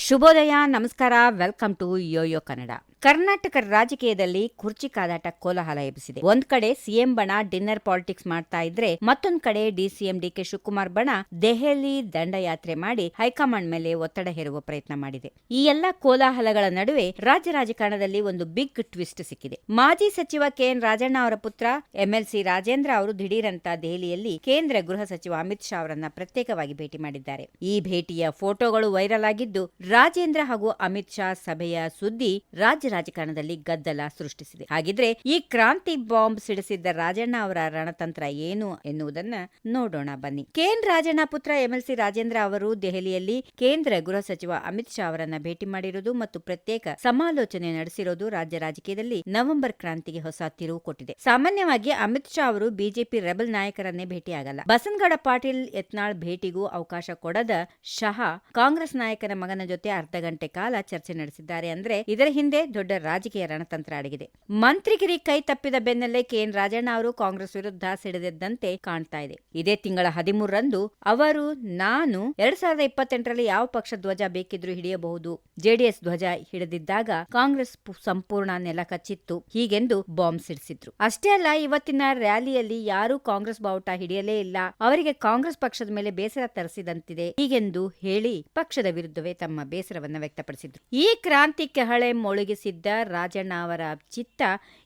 ಶುಭೋದಯ, ನಮಸ್ಕಾರ. Welcome to Yoyo Kannada. Karnataka ರಾಜಕೀಯದಲ್ಲಿ ಕುರ್ಚಿ ಕಾದಾಟ ಕೋಲಾಹಲ ಎಬ್ಬಿಸಿದೆ. ಒಂದ್ ಕಡೆ ಸಿಎಂ ಬಣ ಡಿನ್ನರ್ ಪಾಲಿಟಿಕ್ಸ್ ಮಾಡ್ತಾ ಇದ್ರೆ, ಮತ್ತೊಂದ್ ಕಡೆ ಡಿಸಿಎಂ ಡಿಕೆ ಶಿವಕುಮಾರ್ ಬಣ ದೆಹಲಿ ದಂಡಯಾತ್ರೆ ಮಾಡಿ ಹೈಕಮಾಂಡ್ ಮೇಲೆ ಒತ್ತಡ ಹೇರುವ ಪ್ರಯತ್ನ ಮಾಡಿದೆ. ಈ ಎಲ್ಲಾ ಕೋಲಾಹಲಗಳ ನಡುವೆ ರಾಜ್ಯ ರಾಜಕಾರಣದಲ್ಲಿ ಒಂದು ಬಿಗ್ ಟ್ವಿಸ್ಟ್ ಸಿಕ್ಕಿದೆ. ಮಾಜಿ ಸಚಿವ ಕೆಎನ್ ರಾಜಣ್ಣ ಅವರ ಪುತ್ರ ಎಂಎಲ್ಸಿ ರಾಜೇಂದ್ರ ಅವರು ದಿಢೀರಂತ ದೆಹಲಿಯಲ್ಲಿ ಕೇಂದ್ರ ಗೃಹ ಸಚಿವ ಅಮಿತ್ ಶಾ ಅವರನ್ನ ಪ್ರತ್ಯೇಕವಾಗಿ ಭೇಟಿ ಮಾಡಿದ್ದಾರೆ. ಈ ಭೇಟಿಯ ಫೋಟೋಗಳು ವೈರಲ್ ಆಗಿದ್ದು, ರಾಜೇಂದ್ರ ಹಾಗೂ ಅಮಿತ್ ಶಾ ಸಭೆಯ ಸುದ್ದಿ ರಾಜ್ಯ ರಾಜಕಾರಣದಲ್ಲಿ ಗದ್ದಲ ಸೃಷ್ಟಿಸಿದೆ. ಹಾಗಿದ್ರೆ ಈ ಕ್ರಾಂತಿ ಬಾಂಬ್ ಸಿಡಿಸಿದ್ದ ರಾಜಣ್ಣ ಅವರ ರಣತಂತ್ರ ಏನು ಎನ್ನುವುದನ್ನ ನೋಡೋಣ ಬನ್ನಿ. ಕೆಎನ್ ರಾಜಣ್ಣ ಪುತ್ರ ಎಂಎಲ್ಸಿ ರಾಜೇಂದ್ರ ಅವರು ದೆಹಲಿಯಲ್ಲಿ ಕೇಂದ್ರ ಗೃಹ ಸಚಿವ ಅಮಿತ್ ಶಾ ಅವರನ್ನ ಭೇಟಿ ಮಾಡಿರುವುದು ಮತ್ತು ಪ್ರತ್ಯೇಕ ಸಮಾಲೋಚನೆ ನಡೆಸಿರೋದು ರಾಜ್ಯ ರಾಜಕೀಯದಲ್ಲಿ ನವೆಂಬರ್ ಕ್ರಾಂತಿಗೆ ಹೊಸ ತಿರುವು ಕೊಟ್ಟಿದೆ. ಸಾಮಾನ್ಯವಾಗಿ ಅಮಿತ್ ಶಾ ಅವರು ಬಿಜೆಪಿ ರೆಬಲ್ ನಾಯಕರನ್ನೇ ಭೇಟಿಯಾಗಲ್ಲ. ಬಸನಗೌಡ ಪಾಟೀಲ್ ಯತ್ನಾಳ್ ಭೇಟಿಗೂ ಅವಕಾಶ ಕೊಡದ ಶಾ ಕಾಂಗ್ರೆಸ್ ನಾಯಕನ ಮಗನ ಜೊತೆ ಅರ್ಧ ಗಂಟೆ ಕಾಲ ಚರ್ಚೆ ನಡೆಸಿದ್ದಾರೆ. ಅಂದ್ರೆ ಇದರ ಹಿಂದೆ ದೊಡ್ಡ ರಾಜಕೀಯ ರಣತಂತ್ರ ಅಡಗಿದೆ. ಮಂತ್ರಿಗಿರಿ ಕೈ ತಪ್ಪಿದ ಬೆನ್ನಲ್ಲೇ ಕೆಎನ್ ರಾಜಣ್ಣ ಅವರು ಕಾಂಗ್ರೆಸ್ ವಿರುದ್ಧ ಸಿಡಿದೆದ್ದಂತೆ ಕಾಣ್ತಾ ಇದೆ. ಇದೇ ತಿಂಗಳ 13ರಂದು ಅವರು ನಾನು 2028ರಲ್ಲಿ ಯಾವ ಪಕ್ಷ ಧ್ವಜ ಬೇಕಿದ್ರೂ ಹಿಡಿಯಬಹುದು, ಜೆಡಿಎಸ್ ಧ್ವಜ ಹಿಡಿದಿದ್ದಾಗ ಕಾಂಗ್ರೆಸ್ ಸಂಪೂರ್ಣ ನೆಲ ಕಚ್ಚಿತ್ತು ಹೀಗೆಂದು ಬಾಂಬ್ ಸಿಡಿಸಿದ್ರು. ಅಷ್ಟೇ ಅಲ್ಲ, ಇವತ್ತಿನ ರ್ಯಾಲಿಯಲ್ಲಿ ಯಾರೂ ಕಾಂಗ್ರೆಸ್ ಬಾವುಟ ಹಿಡಿಯಲೇ ಇಲ್ಲ, ಅವರಿಗೆ ಕಾಂಗ್ರೆಸ್ ಪಕ್ಷದ ಮೇಲೆ ಬೇಸರ ತರಿಸಿದಂತಿದೆ ಹೀಗೆಂದು ಹೇಳಿ ಪಕ್ಷದ ವಿರುದ್ಧವೇ ತಮ್ಮ ಬೇಸರವನ್ನ ವ್ಯಕ್ತಪಡಿಸಿದ್ರು. ಈ ಕ್ರಾಂತಿ ಕೆಹಳೆ ಮೊಳಗಿಸಿದ್ದ ರಾಜಣ್ಣ ಅವರ ಚಿತ್ತ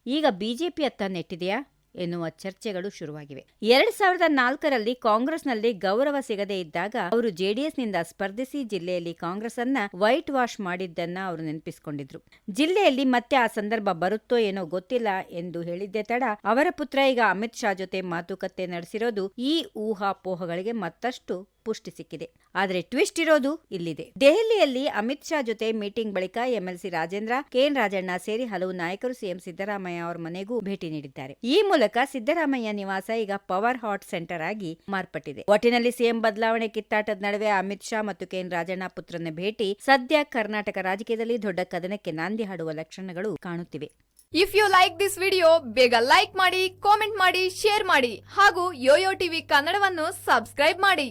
ಈಗ ಬಿಜೆಪಿಯತ್ತ ನೆಟ್ಟಿದೆಯಾ ಎನ್ನುವ ಚರ್ಚೆಗಳು ಶುರುವಾಗಿವೆ. 2004ರಲ್ಲಿ ಕಾಂಗ್ರೆಸ್ನಲ್ಲಿ ಗೌರವ ಸಿಗದೇ ಇದ್ದಾಗ ಅವರು ಜೆಡಿಎಸ್ನಿಂದ ಸ್ಪರ್ಧಿಸಿ ಜಿಲ್ಲೆಯಲ್ಲಿ ಕಾಂಗ್ರೆಸ್ ಅನ್ನ ವೈಟ್ ವಾಶ್ ಮಾಡಿದ್ದನ್ನ ಅವರು ನೆನಪಿಸಿಕೊಂಡಿದ್ರು. ಜಿಲ್ಲೆಯಲ್ಲಿ ಮತ್ತೆ ಆ ಸಂದರ್ಭ ಬರುತ್ತೋ ಏನೋ ಗೊತ್ತಿಲ್ಲ ಎಂದು ಹೇಳಿದ್ದೇ ತಡ ಅವರ ಪುತ್ರ ಈಗ ಅಮಿತ್ ಶಾ ಜೊತೆ ಮಾತುಕತೆ ನಡೆಸಿರೋದು ಈ ಊಹಾಪೋಹಗಳಿಗೆ ಮತ್ತಷ್ಟು ಪುಷ್ಟಿ ಸಿಕ್ಕಿದೆ. ಆದರೆ ಟ್ವಿಸ್ಟ್ ಇರೋದು ಇಲ್ಲಿದೆ. ದೆಹಲಿಯಲ್ಲಿ ಅಮಿತ್ ಶಾ ಜೊತೆ ಮೀಟಿಂಗ್ ಬಳಿಕ ಎಂಎಲ್ಸಿ ರಾಜೇಂದ್ರ, ಕೆಎನ್ ರಾಜಣ್ಣ ಸೇರಿ ಹಲವು ನಾಯಕರು ಸಿಎಂ ಸಿದ್ದರಾಮಯ್ಯ ಅವರ ಮನೆಗೂ ಭೇಟಿ ನೀಡಿದ್ದಾರೆ. ಈ ಮೂಲಕ ಸಿದ್ದರಾಮಯ್ಯ ನಿವಾಸ ಈಗ ಪವರ್ ಹಾಟ್ ಸೆಂಟರ್ ಆಗಿ ಮಾರ್ಪಟ್ಟಿದೆ. ಒಟ್ಟಿನಲ್ಲಿ ಸಿಎಂ ಬದಲಾವಣೆ ಕಿತ್ತಾಟದ ನಡುವೆ ಅಮಿತ್ ಶಾ ಮತ್ತು ಕೆಎನ್ ರಾಜಣ್ಣ ಪುತ್ರನ ಭೇಟಿ ಸದ್ಯ ಕರ್ನಾಟಕ ರಾಜಕೀಯದಲ್ಲಿ ದೊಡ್ಡ ಕದನಕ್ಕೆ ನಾಂದಿ ಹಾಡುವ ಲಕ್ಷಣಗಳು ಕಾಣುತ್ತಿವೆ. If you like this video, ಬೇಗ ಲೈಕ್ ಮಾಡಿ, ಕಾಮೆಂಟ್ ಮಾಡಿ, ಶೇರ್ ಮಾಡಿ ಹಾಗೂ ಯೋಯೋ ಟಿವಿ ಕನ್ನಡವನ್ನು ಸಬ್ಸ್ಕ್ರೈಬ್ ಮಾಡಿ.